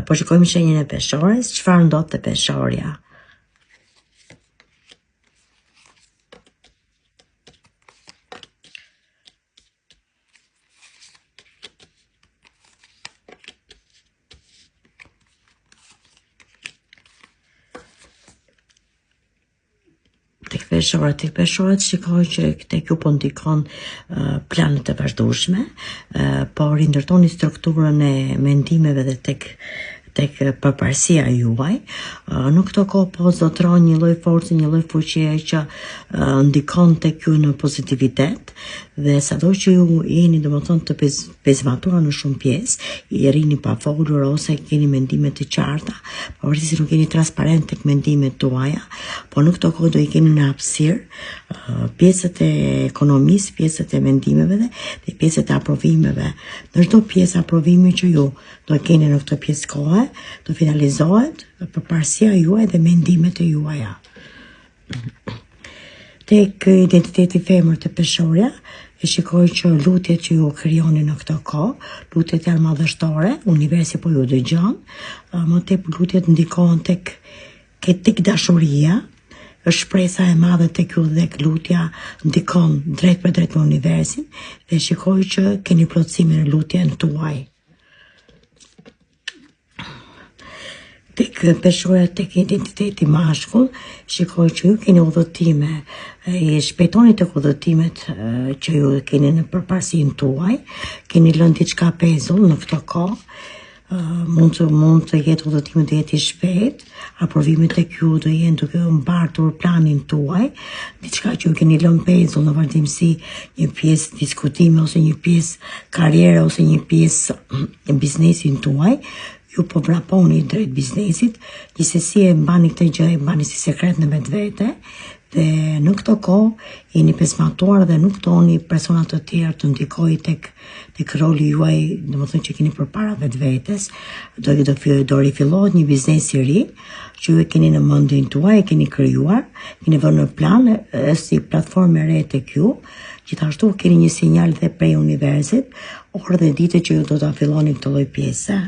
Po shikojmë shenjën e peshores, çfarë ndodh te peshorja. Tek peshorët shikoj që tek ju po ndikon planet e vazhdueshme, po rindërtoni strukturën e mendimeve dhe tek përparësia juaj. Në këtë kohë po zotron një lloj force, një lloj fuqie që ndikon tek ju në pozitivitet, dhe sado që ju jeni domethënë të pezmatura në shumë pjesë, i rrini pa folur ose keni mendime të qarta, pavarësisht se nuk jeni transparent tek mendimet tuaja, po në këtë kohë do i keni në hapësirë pjesët e ekonomisë, pjesët e mendimeve dhe pjesët e aprovimeve. Në çdo pjesë aprovimi që ju do e keni në këtë pjesë kohe, do finalizohet përparësia juaj dhe mendimet e juaja. Tek identiteti femër të peshorja, e shikoj që lutjet që ju krijoni në këtë kohë, lutjet janë madhështore, universi po ju dëgjon, më tepër lutjet ndikohen tek dashuria, është shpresa e madhe tek ju dhe lutja ndikon drejt për drejt me universin, dhe shikoj që keni plotësimin e lutjen tuaj. Tek peshorja, tek identiteti mashkull, shikoj që ju keni udhëtime, i shpejtoni tek udhëtimet që ju keni në përparësinë tuaj, keni lënë diçka pezull në këtë kohë, mund të jetë udhëtimi të jetë i shpejt, aprovimet tek ju do jenë duke mbartur planin tuaj, diçka që ju keni lënë pezull në vazhdimsi, një pjesë diskutime ose një pjesë karriere ose një pjesë biznesin tuaj, ju po vraponi drejt biznesit, gjithsesi e mbani këtë gjë, e mbani si sekret në vetvete, dhe në këtë kohë jeni pezmatuar dhe nuk doni persona të tjerë të ndikojë tek roli juaj, domethënë që keni përpara vetvetes, do rifillohet një biznes i ri, që ju e keni në mendjen tuaj, e keni krijuar, keni vënë në plan, është si platformë e re tek ju. Gjithashtu keni një sinjal dhe prej universit, orë dhe ditë që ju do ta filloni këtë lloj pjese.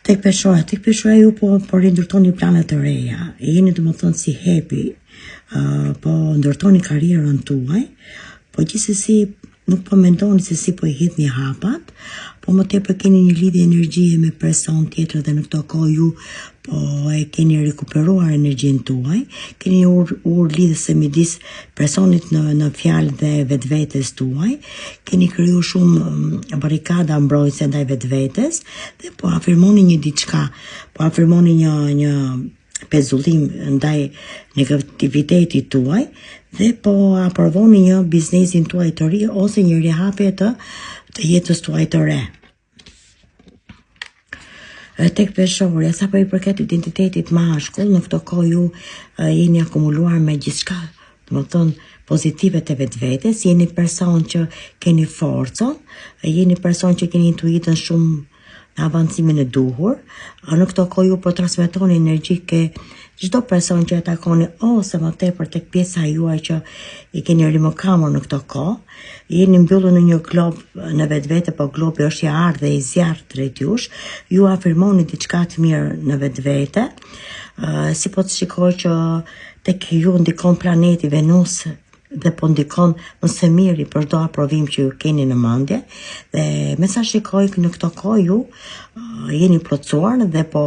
Tek peshorja ju po rindërtoni planet të reja, jeni domethënë si happy, po ndërtoni karrierën tuaj, po gjithsesi nuk po mendoni se si po i hedhni hapat, po më tepër keni një lidhje energjie me person tjetër dhe në këtë kohë ju po e keni rikuperuar energjinë tuaj, keni ur lidhëse midis personit në fjalë dhe vetvetes tuaj, keni kriju shumë barikada mbrojtëse ndaj vetvetes dhe po afirmoni një diçka, po afirmoni një pezullim ndaj negativitetit tuaj dhe po aprovoni një biznesin tuaj të ri ose një rihapje të jetës tuaj të re. Tek peshorja, sa po i përket identitetit mashkull, në këtë kohë ju jeni akumuluar me gjithçka, domethënë pozitive të vetvetes, jeni person që keni forcën, jeni person që keni intuitën shumë në avancimin e duhur, në këtë kohë ju po transmetoni energji ke çdo person që e takoni, ose më tepër tek pjesa juaj që i keni rimokamur në këtë kohë, jeni mbyllur në një glob në vetvete, po globi është i ardhë dhe i zjarrt drejt jush, ju afirmoni diçka të mirë në vetvete, si po të shikoj që tek ju ndikon planeti Venus dhe po ndikon më së miri për çdo aprovim që ju keni në mendje, dhe me sa shikoj në këtë kohë ju jeni plotësuar dhe po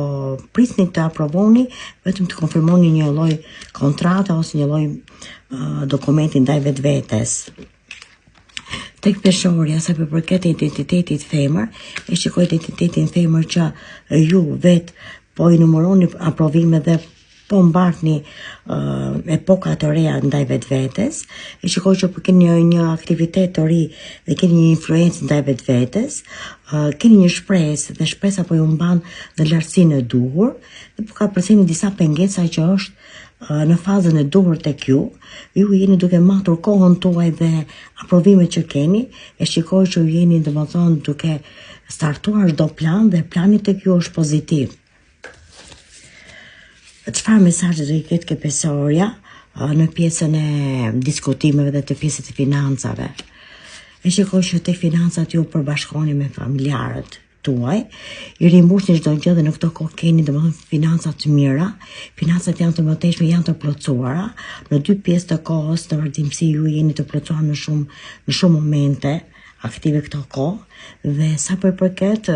prisni të aprovoni, vetëm të konfirmoni një lloj kontrate ose një lloj dokumenti ndaj vetvetes. Tek peshorja, sa për përket identitetit femër, e shikoj identitetin femër që ju vet po i numëroni aprovime dhe po mbartni epoka të reja ndaj vetvetes, e shikoj që po keni një aktivitet të ri dhe keni një influencë ndaj vetvetes, keni një shpresë dhe shpresa po ju mban në lartësinë e duhur, dhe po ka përsëri disa pengesa që është në fazën e duhur tek ju jeni duke matur kohën tuaj dhe aprovimet që keni, e shikoj që ju jeni domethënë duke startuar çdo plan dhe plani tek ju është pozitiv. Çfarë mesazhe do i ketë ke peshorja në pjesën e diskutimeve dhe të pjesës të financave? E shikoj që tek financat ju përbashkoni me familjarët, tuaj, i rimbushni çdo gjë dhe në këtë kohë keni domethënë financa të mira, financat janë të mëtejshme, janë të plotësuara, në 2 pjesë të kohës në vazhdimsi ju jeni të plotësuar në shumë momente aktive këto kohë dhe sa për përket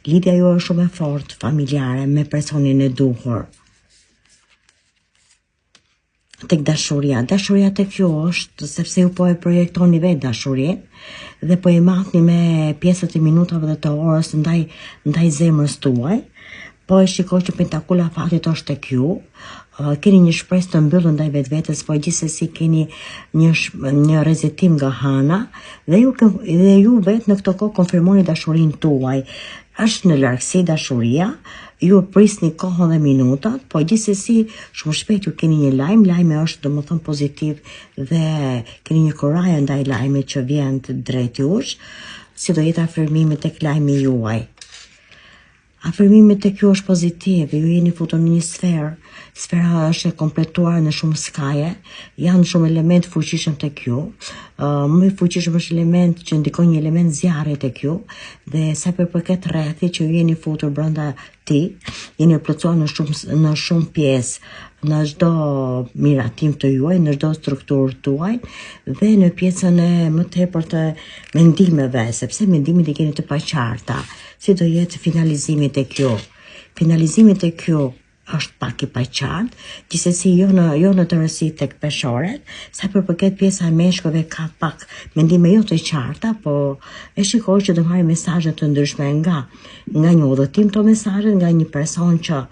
lidhja ju është shumë e fortë familjare me personin e duhur. Tek dashuria tek ju është sepse ju po e projektoni vetë dashurinë dhe po e matni me pjesët e minutave dhe të orës ndaj zemrës tuaj, po e shikoj që pentakula fatit është tek ju, keni një shpresë të mbyllur ndaj vetvetes, po gjithsesi keni një rezitim nga hana dhe ju vetë në këtë kohë konfirmoni dashurinë tuaj. Është në largësi dashuria, ju prisni kohën dhe minutat, po gjithsesi shumë shpejt ju keni një lajmi është domethënë pozitiv dhe keni një kurajë ndaj lajmit që vjen drejt jush, si do jetë afirmimi tek lajmi juaj. Afirmimi tek ju është pozitiv, ju jeni futur në një sfera është e kompletuar në shumë skaje, janë shumë element fuqishëm tek ju, më i fuqishëm është element që ndikon një element zjarri tek ju, dhe sa për përket rrethi që ju jeni futur brenda ti, jeni plotësuar në shumë pjesë, në çdo miratim të juaj, në çdo strukturë tuaj dhe në pjesën e më tepër të mendimeve, sepse mendimet i keni të paqarta, si do jetë finalizimi tek ju. Finalizimi tek ju është pak i paqartë, gjithsesi jo në tërësi tek peshoret, sa për përket pjesa e meshkujve ka pak mendime jo të qarta, po e shikoj që do marrë mesazhe të ndryshme nga një udhëtim të mesazhet, nga një person që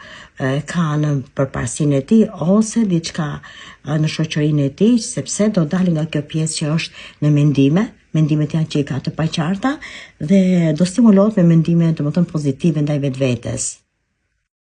ka në përparsinë e tij ose diçka në shoqërinë e tij, sepse do dalë nga kjo pjesë që është në mendimet janë që i ka të paqarta dhe do stimulohet me mendime domethënë pozitive ndaj vetvetes.